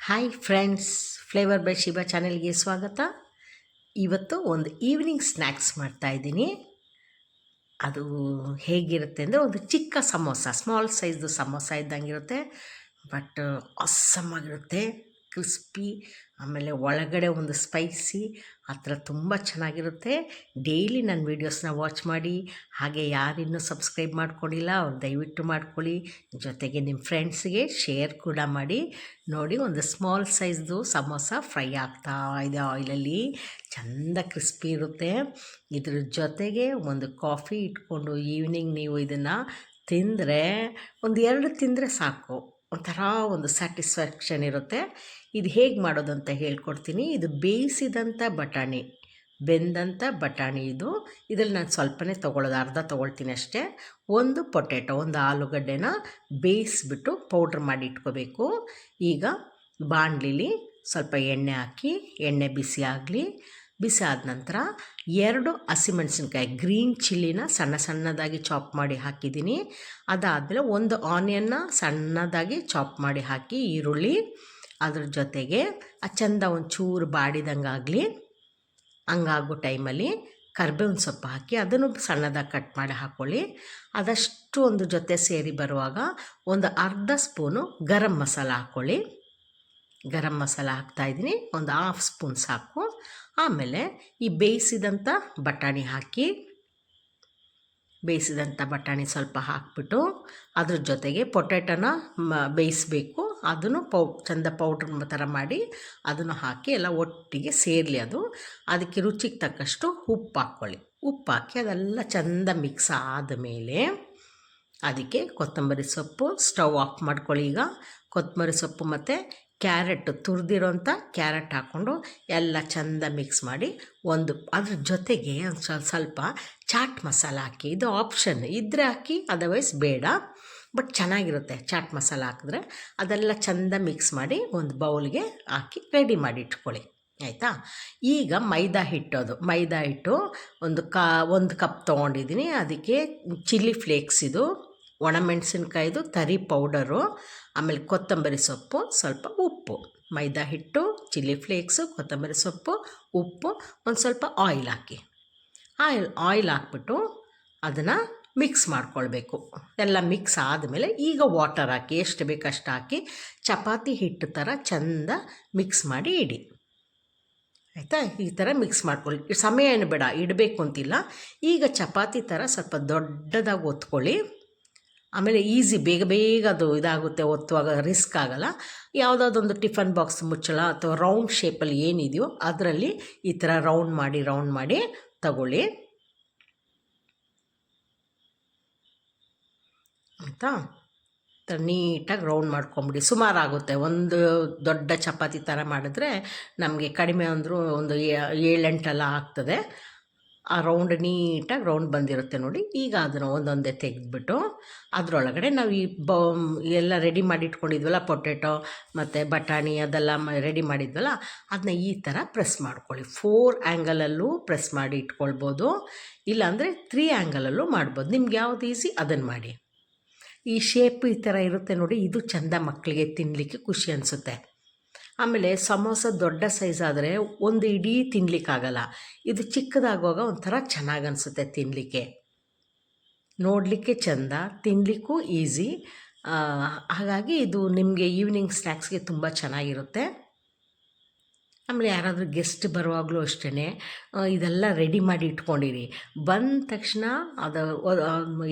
Hi friends, flavour by Shiba ಚಾನೆಲ್ಗೆ ಸ್ವಾಗತ. ಇವತ್ತು ಒಂದು ಈವ್ನಿಂಗ್ ಸ್ನ್ಯಾಕ್ಸ್ ಮಾಡ್ತಾಯಿದ್ದೀನಿ. ಅದು ಹೇಗಿರುತ್ತೆ ಅಂದರೆ ಒಂದು ಚಿಕ್ಕ ಸಮೋಸ, ಸ್ಮಾಲ್ ಸೈಜ್ದು ಸಮೋಸ ಇದ್ದಂಗಿರುತ್ತೆ. ಬಟ್ ಆಗಿರುತ್ತೆ, ಕ್ರಿಸ್ಪಿ. ಆಮೇಲೆ ಒಳಗಡೆ ಒಂದು ಸ್ಪೈಸಿ, ಆ ಥರ ತುಂಬ ಚೆನ್ನಾಗಿರುತ್ತೆ. ಡೈಲಿ ನನ್ನ ವೀಡಿಯೋಸ್ನ ವಾಚ್ ಮಾಡಿ. ಹಾಗೆ ಯಾರಿನ್ನೂ ಸಬ್ಸ್ಕ್ರೈಬ್ ಮಾಡ್ಕೊಂಡಿಲ್ಲ ಅವ್ರು ದಯವಿಟ್ಟು ಮಾಡ್ಕೊಳ್ಳಿ. ಜೊತೆಗೆ ನಿಮ್ಮ ಫ್ರೆಂಡ್ಸ್ಗೆ ಶೇರ್ ಕೂಡ ಮಾಡಿ. ನೋಡಿ, ಒಂದು ಸ್ಮಾಲ್ ಸೈಜ್ದು ಸಮೋಸ ಫ್ರೈ ಆಗ್ತಾ ಇದೆ ಆಯಿಲಲ್ಲಿ. ಚೆಂದ ಕ್ರಿಸ್ಪಿ ಇರುತ್ತೆ. ಇದ್ರ ಜೊತೆಗೆ ಒಂದು ಕಾಫಿ ಇಟ್ಕೊಂಡು ಈವ್ನಿಂಗ್ ನೀವು ಇದನ್ನು ತಿಂದರೆ, ಒಂದು 2 ತಿಂದರೆ ಸಾಕು, ಒಂಥರ ಒಂದು ಸ್ಯಾಟಿಸ್ಫ್ಯಾಕ್ಷನ್ ಇರುತ್ತೆ. ಇದು ಹೇಗೆ ಮಾಡೋದು ಅಂತ ಹೇಳ್ಕೊಡ್ತೀನಿ. ಇದು ಬೇಯಿಸಿದಂಥ ಬಟಾಣಿ, ಬೆಂದಂಥ ಬಟಾಣಿ ಇದು. ಇದರಲ್ಲಿ ನಾನು ಸ್ವಲ್ಪನೇ ತೊಗೊಳ್ಳೋದು, ಅರ್ಧ ತೊಗೊಳ್ತೀನಿ ಅಷ್ಟೇ. ಒಂದು ಪೊಟೆಟೊ, ಒಂದು ಆಲೂಗಡ್ಡೆನ ಬೇಯಿಸ್ಬಿಟ್ಟು ಪೌಡ್ರ್ ಮಾಡಿ ಇಟ್ಕೋಬೇಕು. ಈಗ ಬಾಣಲಿಲಿ ಸ್ವಲ್ಪ ಎಣ್ಣೆ ಹಾಕಿ, ಎಣ್ಣೆ ಬಿಸಿ ಆಗಲಿ. ಬಿಸಿ ಆದ ನಂತರ 2 ಹಸಿಮೆಣಸಿನ್ಕಾಯಿ, ಗ್ರೀನ್ ಚಿಲ್ಲಿನ ಸಣ್ಣ ಸಣ್ಣದಾಗಿ ಚಾಪ್ ಮಾಡಿ ಹಾಕಿದ್ದೀನಿ. ಅದಾದಮೇಲೆ ಒಂದು ಆನಿಯನ್ನ ಸಣ್ಣದಾಗಿ ಚಾಪ್ ಮಾಡಿ ಹಾಕಿ, ಈರುಳ್ಳಿ, ಅದ್ರ ಜೊತೆಗೆ ಚೆಂದ ಒಂಚೂರು ಬಾಡಿದಂಗೆ ಆಗಲಿ. ಹಂಗಾಗೋ ಟೈಮಲ್ಲಿ ಕರ್ಬೇವಿನ ಸೊಪ್ಪು ಹಾಕಿ ಅದನ್ನು ಸಣ್ಣದಾಗಿ ಕಟ್ ಮಾಡಿ ಹಾಕ್ಕೊಳ್ಳಿ. ಅದಷ್ಟು ಒಂದು ಜೊತೆ ಸೇರಿ ಬರುವಾಗ ಒಂದು ಅರ್ಧ ಸ್ಪೂನು ಗರಂ ಮಸಾಲ ಹಾಕ್ಕೊಳ್ಳಿ. ಗರಂ ಮಸಾಲ ಹಾಕ್ತಾಯಿದ್ದೀನಿ, ಒಂದು 1/2 ಸ್ಪೂನ್ ಸಾಕು. ಆಮೇಲೆ ಈ ಬೇಯಿಸಿದಂಥ ಬಟಾಣಿ ಹಾಕಿ, ಬೇಯಿಸಿದಂಥ ಬಟಾಣಿ ಸ್ವಲ್ಪ ಹಾಕ್ಬಿಟ್ಟು ಅದ್ರ ಜೊತೆಗೆ ಪೊಟ್ಯಾಟೋನ ಬೇಯಿಸಬೇಕು. ಅದನ್ನು ಚೆಂದ ಪೌಡ್ರ್ ಥರ ಮಾಡಿ ಅದನ್ನು ಹಾಕಿ ಎಲ್ಲ ಒಟ್ಟಿಗೆ ಸೇರಲಿ. ಅದಕ್ಕೆ ರುಚಿಗೆ ತಕ್ಕಷ್ಟು ಉಪ್ಪು ಹಾಕ್ಕೊಳ್ಳಿ. ಉಪ್ಪು ಹಾಕಿ ಅದೆಲ್ಲ ಚೆಂದ ಮಿಕ್ಸ್ ಆದಮೇಲೆ ಅದಕ್ಕೆ ಕೊತ್ತಂಬರಿ ಸೊಪ್ಪು, ಸ್ಟವ್ ಆಫ್ ಮಾಡ್ಕೊಳ್ಳಿ. ಈಗ ಕೊತ್ತಂಬರಿ ಸೊಪ್ಪು ಮತ್ತು ಕ್ಯಾರೆಟ್, ತುರಿದಿರೋಂಥ ಕ್ಯಾರೆಟ್ ಹಾಕ್ಕೊಂಡು ಎಲ್ಲ ಚೆಂದ ಮಿಕ್ಸ್ ಮಾಡಿ, ಅದ್ರ ಜೊತೆಗೆ ಸ್ವಲ್ಪ ಚಾಟ್ ಮಸಾಲ ಹಾಕಿ. ಇದು ಆಪ್ಷನ್ ಇದ್ದರೆ ಹಾಕಿ, ಅದರ್ವೈಸ್ ಬೇಡ. ಬಟ್ ಚೆನ್ನಾಗಿರುತ್ತೆ ಚಾಟ್ ಮಸಾಲ ಹಾಕಿದ್ರೆ. ಅದೆಲ್ಲ ಚೆಂದ ಮಿಕ್ಸ್ ಮಾಡಿ ಒಂದು ಬೌಲ್ಗೆ ಹಾಕಿ ರೆಡಿ ಮಾಡಿ ಇಟ್ಕೊಳ್ಳಿ, ಆಯಿತಾ. ಈಗ ಮೈದಾ ಹಿಟ್ಟು ಒಂದು ಕಪ್ ತೊಗೊಂಡಿದ್ದೀನಿ. ಅದಕ್ಕೆ ಚಿಲ್ಲಿ ಫ್ಲೇಕ್ಸ್, ಇದು ಒಣಮೆಣಸಿನ್ಕಾಯ್ದು ತರಿ ಪೌಡರು, ಆಮೇಲೆ ಕೊತ್ತಂಬರಿ ಸೊಪ್ಪು, ಸ್ವಲ್ಪ ಉಪ್ಪು, ಮೈದಾ ಹಿಟ್ಟು, ಚಿಲ್ಲಿ ಫ್ಲೇಕ್ಸು, ಕೊತ್ತಂಬರಿ ಸೊಪ್ಪು, ಉಪ್ಪು, ಒಂದು ಸ್ವಲ್ಪ ಆಯಿಲ್ ಹಾಕಿ. ಆಯಿಲ್ ಹಾಕ್ಬಿಟ್ಟು ಅದನ್ನು ಮಿಕ್ಸ್ ಮಾಡ್ಕೊಳ್ಬೇಕು. ಎಲ್ಲ ಮಿಕ್ಸ್ ಆದಮೇಲೆ ಈಗ ವಾಟರ್ ಹಾಕಿ, ಎಷ್ಟು ಬೇಕಷ್ಟು ಹಾಕಿ ಚಪಾತಿ ಹಿಟ್ಟು ಥರ ಚೆಂದ ಮಿಕ್ಸ್ ಮಾಡಿ ಇಡಿ, ಆಯಿತಾ. ಈ ಥರ ಮಿಕ್ಸ್ ಮಾಡ್ಕೊಳ್ಳಿ. ಸಮಯ ಏನು ಬೇಡ, ಇಡಬೇಕು ಅಂತಿಲ್ಲ. ಈಗ ಚಪಾತಿ ಥರ ಸ್ವಲ್ಪ ದೊಡ್ಡದಾಗಿ ಒತ್ಕೊಳ್ಳಿ. ಆಮೇಲೆ ಈಸಿ, ಬೇಗ ಬೇಗ ಅದು ಇದಾಗುತ್ತೆ, ಒತ್ತುವಾಗ ರಿಸ್ಕ್ ಆಗೋಲ್ಲ. ಯಾವುದಾದೊಂದು ಟಿಫನ್ ಬಾಕ್ಸ್ ಮುಚ್ಚಳ ಅಥವಾ ರೌಂಡ್ ಶೇಪಲ್ಲಿ ಏನಿದೆಯೋ ಅದರಲ್ಲಿ ಈ ಥರ ರೌಂಡ್ ಮಾಡಿ ತಗೊಳ್ಳಿ, ಆಯಿತಾ. ನೀಟಾಗಿ ರೌಂಡ್ ಮಾಡ್ಕೊಂಬಿಡಿ. ಸುಮಾರಾಗುತ್ತೆ. ಒಂದು ದೊಡ್ಡ ಚಪಾತಿ ಥರ ಮಾಡಿದ್ರೆ ನಮಗೆ ಕಡಿಮೆ ಅಂದರೂ ಒಂದು 7-8 ಆಗ್ತದೆ. ಆ ರೌಂಡ್ ನೀಟಾಗಿ ರೌಂಡ್ ಬಂದಿರುತ್ತೆ ನೋಡಿ. ಈಗ ಅದನ್ನು ಒಂದೊಂದೇ ತೆಗೆದ್ಬಿಟ್ಟು ಅದರೊಳಗಡೆ ನಾವು ಎಲ್ಲ ರೆಡಿ ಮಾಡಿ ಇಟ್ಕೊಂಡಿದ್ವಲ್ಲ, ಪೊಟೆಟೊ ಮತ್ತು ಬಟಾಣಿ ಅದೆಲ್ಲ ರೆಡಿ ಮಾಡಿದ್ವಲ್ಲ, ಅದನ್ನ ಈ ಥರ ಪ್ರೆಸ್ ಮಾಡ್ಕೊಳ್ಳಿ. 4 ಆ್ಯಂಗಲಲ್ಲೂ ಪ್ರೆಸ್ ಮಾಡಿ ಇಟ್ಕೊಳ್ಬೋದು, ಇಲ್ಲಾಂದರೆ 3 ಆ್ಯಂಗಲಲ್ಲೂ ಮಾಡ್ಬೋದು. ನಿಮ್ಗೆ ಯಾವುದು ಈಸಿ ಅದನ್ನು ಮಾಡಿ. ಈ ಶೇಪ್ ಈ ಥರ ಇರುತ್ತೆ ನೋಡಿ, ಇದು ಚೆಂದ ಮಕ್ಕಳಿಗೆ ತಿನ್ನಲಿಕ್ಕೆ ಖುಷಿ ಅನಿಸುತ್ತೆ. ಆಮೇಲೆ ಸಮೋಸ ದೊಡ್ಡ ಸೈಜ್ ಆದರೆ ಒಂದು ಇಡೀ ತಿನ್ನಲಿಕ್ಕಾಗಲ್ಲ. ಇದು ಚಿಕ್ಕದಾಗುವಾಗ ಒಂಥರ ಚೆನ್ನಾಗಿ ಅನಿಸುತ್ತೆ ತಿನ್ನಲಿಕ್ಕೆ, ನೋಡಲಿಕ್ಕೆ ಚೆಂದ, ತಿನ್ನಲಿಕ್ಕೂ ಈಸಿ. ಹಾಗಾಗಿ ಇದು ನಿಮಗೆ ಈವ್ನಿಂಗ್ ಸ್ನ್ಯಾಕ್ಸ್ಗೆ ತುಂಬ ಚೆನ್ನಾಗಿರುತ್ತೆ. ಆಮೇಲೆ ಯಾರಾದರೂ ಗೆಸ್ಟ್ ಬರುವಾಗಲೂ ಅಷ್ಟೇ ಇದೆಲ್ಲ ರೆಡಿ ಮಾಡಿ ಇಟ್ಕೊಂಡಿರಿ. ಬಂದ ತಕ್ಷಣ ಅದು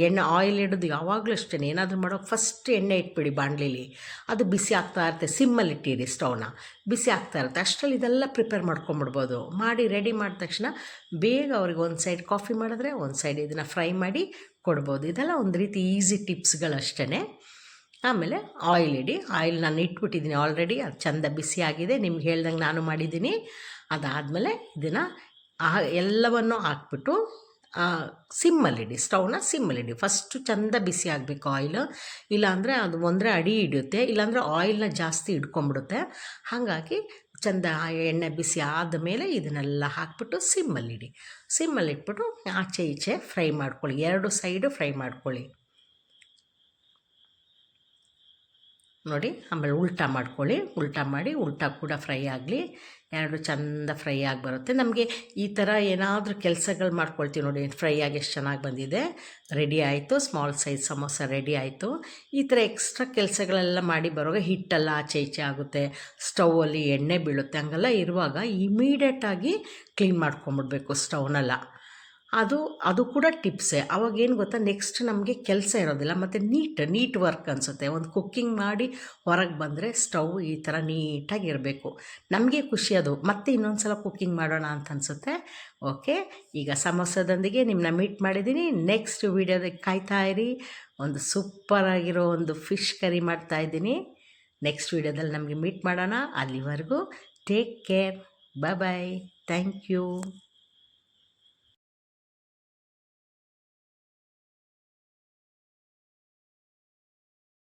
ಎಣ್ಣೆ ಆಯಿಲ್ ಇಡೋದು ಯಾವಾಗಲೂ ಅಷ್ಟೇ. ಏನಾದರೂ ಮಾಡೋಕೆ ಫಸ್ಟ್ ಎಣ್ಣೆ ಇಟ್ಬಿಡಿ ಬಾಣಲಿಲಿ, ಅದು ಬಿಸಿ ಆಗ್ತಾ ಇರುತ್ತೆ. ಸಿಮ್ಮಲ್ಲಿ ಇಟ್ಟಿರಿ ಸ್ಟವ್ನ, ಬಿಸಿ ಆಗ್ತಾ ಇರುತ್ತೆ. ಅಷ್ಟರಲ್ಲಿ ಇದೆಲ್ಲ ಪ್ರಿಪೇರ್ ಮಾಡ್ಕೊಂಬಿಡ್ಬೋದು. ಮಾಡಿ ರೆಡಿ ಮಾಡಿದ ತಕ್ಷಣ ಬೇಗ ಅವ್ರಿಗೆ ಒಂದು ಸೈಡ್ ಕಾಫಿ ಮಾಡಿದ್ರೆ ಒಂದು ಸೈಡ್ ಇದನ್ನು ಫ್ರೈ ಮಾಡಿ ಕೊಡ್ಬೋದು. ಇದೆಲ್ಲ ಒಂದು ರೀತಿ ಈಸಿ ಟಿಪ್ಸ್ಗಳಷ್ಟೇ. ಆಮೇಲೆ ಆಯಿಲ್ ಇಡಿ. ಆಯಿಲ್ ನಾನು ಇಟ್ಬಿಟ್ಟಿದ್ದೀನಿ ಆಲ್ರೆಡಿ, ಅದು ಚೆಂದ ಬಿಸಿಯಾಗಿದೆ. ನಿಮ್ಗೆ ಹೇಳ್ದಂಗೆ ನಾನು ಮಾಡಿದ್ದೀನಿ. ಅದಾದಮೇಲೆ ಇದನ್ನು ಎಲ್ಲವನ್ನು ಹಾಕ್ಬಿಟ್ಟು ಸಿಮ್ಮಲ್ಲಿಡಿ, ಸ್ಟವ್ನ ಸಿಮ್ಮಲ್ಲಿಡಿ. ಫಸ್ಟು ಚೆಂದ ಬಿಸಿ ಆಗಬೇಕು ಆಯಿಲ್, ಇಲ್ಲಾಂದರೆ ಅದು ಒಂದರೆ ಅಡಿ ಹಿಡಿಯುತ್ತೆ, ಇಲ್ಲಾಂದರೆ ಆಯಿಲ್ನ ಜಾಸ್ತಿ ಹಿಡ್ಕೊಂಬಿಡುತ್ತೆ. ಹಾಗಾಗಿ ಚೆಂದ ಎಣ್ಣೆ ಬಿಸಿ ಆದಮೇಲೆ ಇದನ್ನೆಲ್ಲ ಹಾಕ್ಬಿಟ್ಟು ಸಿಮ್ಮಲ್ಲಿಡಿ. ಸಿಮ್ಮಲ್ಲಿಟ್ಬಿಟ್ಟು ಆಚೆ ಈಚೆ ಫ್ರೈ ಮಾಡ್ಕೊಳ್ಳಿ, 2 ಸೈಡು ಫ್ರೈ ಮಾಡ್ಕೊಳ್ಳಿ. ನೋಡಿ. ಆಮೇಲೆ ಉಲ್ಟಾ ಮಾಡ್ಕೊಳ್ಳಿ, ಉಲ್ಟಾ ಮಾಡಿ ಉಲ್ಟಾ ಕೂಡ ಫ್ರೈ ಆಗಲಿ, ಎರಡು ಚೆಂದ ಫ್ರೈ ಆಗಿ ಬರುತ್ತೆ. ನಮಗೆ ಈ ಥರ ಏನಾದರೂ ಕೆಲಸಗಳು ಮಾಡ್ಕೊಳ್ತೀವಿ ನೋಡಿ. ಫ್ರೈ ಆಗಿ ಎಷ್ಟು ಚೆನ್ನಾಗಿ ಬಂದಿದೆ, ರೆಡಿ ಆಯಿತು. ಸ್ಮಾಲ್ ಸೈಜ್ ಸಮೋಸ ರೆಡಿ ಆಯಿತು. ಈ ಥರ ಎಕ್ಸ್ಟ್ರಾ ಕೆಲಸಗಳೆಲ್ಲ ಮಾಡಿ ಬರುವಾಗ ಹಿಟ್ಟೆಲ್ಲ ಆಚೆ ಈಚೆ ಆಗುತ್ತೆ, ಸ್ಟೌವಲ್ಲಿ ಎಣ್ಣೆ ಬೀಳುತ್ತೆ, ಹಂಗೆಲ್ಲ ಇರುವಾಗ ಇಮಿಡಿಯೇಟಾಗಿ ಕ್ಲೀನ್ ಮಾಡ್ಕೊಂಬಿಡ್ಬೇಕು ಸ್ಟವ್ನೆಲ್ಲ. ಅದು ಕೂಡ ಟಿಪ್ಸೇ. ಅವಾಗೇನು ಗೊತ್ತಾ, ನೆಕ್ಸ್ಟ್ ನಮಗೆ ಕೆಲಸ ಇರೋದಿಲ್ಲ, ಮತ್ತು ನೀಟ್ ವರ್ಕ್ ಅನಿಸುತ್ತೆ. ಒಂದು ಕುಕ್ಕಿಂಗ್ ಮಾಡಿ ಹೊರಗೆ ಬಂದರೆ ಸ್ಟವ್ ಈ ಥರ ನೀಟಾಗಿರಬೇಕು, ನಮಗೆ ಖುಷಿ ಅದು. ಮತ್ತೆ ಇನ್ನೊಂದು ಸಲ ಕುಕ್ಕಿಂಗ್ ಮಾಡೋಣ ಅಂತ ಅನಿಸುತ್ತೆ. ಓಕೆ, ಈಗ ಸಮೋಸದೊಂದಿಗೆ ನಿಮ್ಮನ್ನ ಮೀಟ್ ಮಾಡಿದ್ದೀನಿ. ನೆಕ್ಸ್ಟ್ ವೀಡಿಯೋದಕ್ಕೆ ಕಾಯ್ತಾ ಇರಿ. ಒಂದು ಸೂಪರಾಗಿರೋ ಒಂದು ಫಿಶ್ ಕರಿ ಮಾಡ್ತಾಯಿದ್ದೀನಿ. ನೆಕ್ಸ್ಟ್ ವೀಡಿಯೋದಲ್ಲಿ ನಮಗೆ ಮೀಟ್ ಮಾಡೋಣ. ಅಲ್ಲಿವರೆಗೂ take care, bye, thank you.